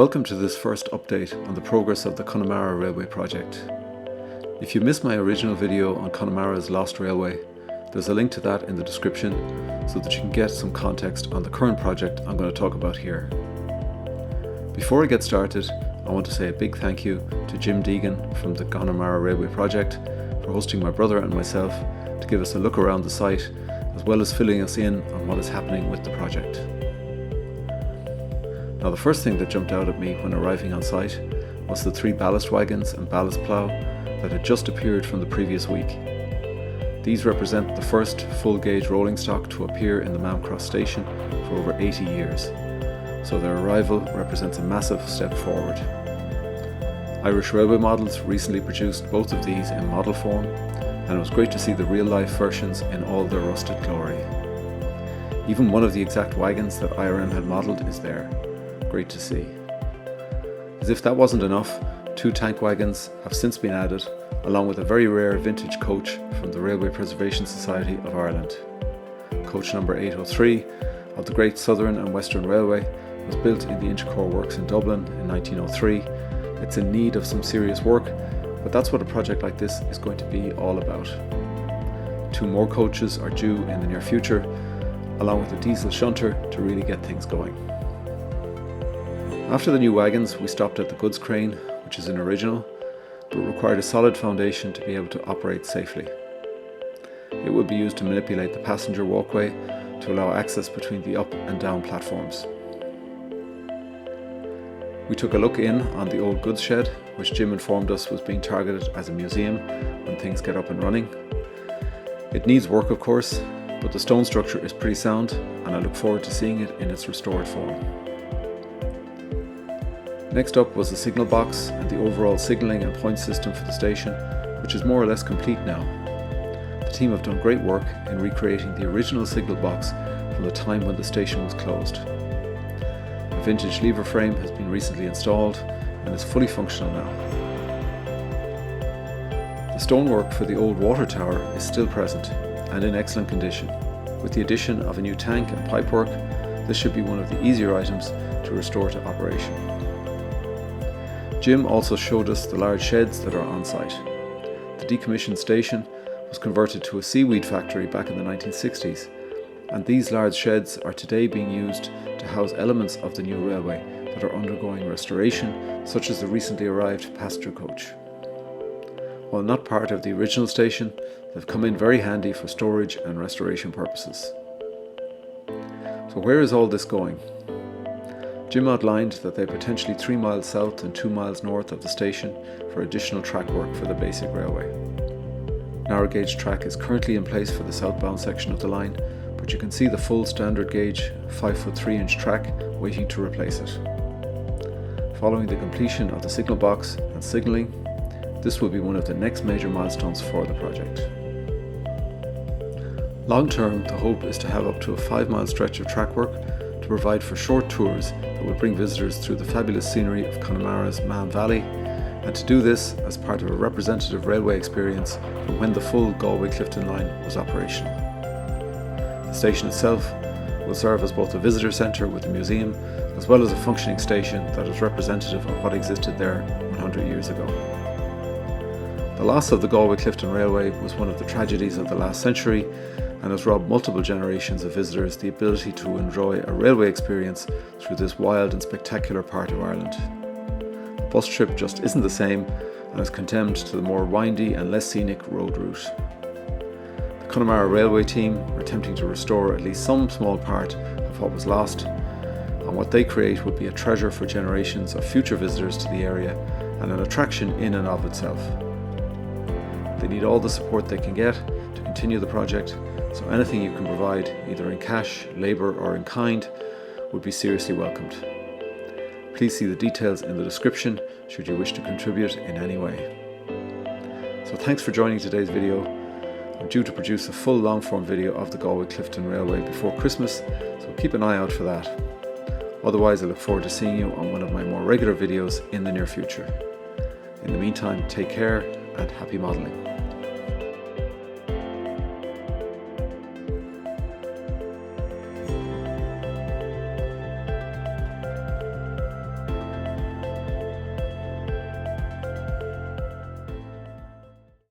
Welcome to this first update on the progress of the Connemara Railway project. If you missed my original video on Connemara's Lost Railway, there's a link to that in the description so that you can get some context on the current project I'm going to talk about here. Before I get started, I want to say a big thank you to Jim Deegan from the Connemara Railway project for hosting my brother and myself to give us a look around the site, as well as filling us in on what is happening with the project. Now, the first thing that jumped out at me when arriving on site was the 3 ballast wagons and ballast plough that had just appeared from the previous week. These represent the first full-gauge rolling stock to appear in the Maam Cross Station for over 80 years, so their arrival represents a massive step forward. Irish Railway Models recently produced both of these in model form, and it was great to see the real-life versions in all their rusted glory. Even one of the exact wagons that IRM had modelled is there. Great to see. As if that wasn't enough, 2 tank wagons have since been added, along with a very rare vintage coach from the Railway Preservation Society of Ireland. Coach number 803 of the Great Southern and Western Railway was built in the Inchicore Works in Dublin in 1903. It's in need of some serious work, but that's what a project like this is going to be all about. 2 more coaches are due in the near future, along with a diesel shunter to really get things going. After the new wagons, we stopped at the goods crane, which is an original, but required a solid foundation to be able to operate safely. It would be used to manipulate the passenger walkway to allow access between the up and down platforms. We took a look in on the old goods shed, which Jim informed us was being targeted as a museum when things get up and running. It needs work, of course, but the stone structure is pretty sound, and I look forward to seeing it in its restored form. Next up was the signal box and the overall signalling and point system for the station, which is more or less complete now. The team have done great work in recreating the original signal box from the time when the station was closed. A vintage lever frame has been recently installed and is fully functional now. The stonework for the old water tower is still present and in excellent condition. With the addition of a new tank and pipework, this should be one of the easier items to restore to operation. Jim also showed us the large sheds that are on site. The decommissioned station was converted to a seaweed factory back in the 1960s, and these large sheds are today being used to house elements of the new railway that are undergoing restoration, such as the recently arrived passenger coach. While not part of the original station, they've come in very handy for storage and restoration purposes. So where is all this going? Jim outlined that they're potentially 3 miles south and 2 miles north of the station for additional track work for the basic railway. Narrow gauge track is currently in place for the southbound section of the line, but you can see the full standard gauge 5-foot 3-inch track waiting to replace it. Following the completion of the signal box and signalling, this will be one of the next major milestones for the project. Long term, the hope is to have up to a 5-mile stretch of track work to provide for short tours that will bring visitors through the fabulous scenery of Connemara's Maam Valley, and to do this as part of a representative railway experience from when the full Galway-Clifton line was operational. The station itself will serve as both a visitor centre with a museum, as well as a functioning station that is representative of what existed there 100 years ago. The loss of the Galway-Clifton Railway was one of the tragedies of the last century, and has robbed multiple generations of visitors the ability to enjoy a railway experience through this wild and spectacular part of Ireland. A bus trip just isn't the same and is condemned to the more windy and less scenic road route. The Connemara Railway team are attempting to restore at least some small part of what was lost, and what they create would be a treasure for generations of future visitors to the area and an attraction in and of itself. They need all the support they can get to continue the project, so anything you can provide, either in cash, labour or in kind, would be seriously welcomed. Please see the details in the description should you wish to contribute in any way. So thanks for joining today's video. I'm due to produce a full long-form video of the Galway-Clifton Railway before Christmas, so keep an eye out for that. Otherwise, I look forward to seeing you on one of my more regular videos in the near future. In the meantime, take care and happy modelling.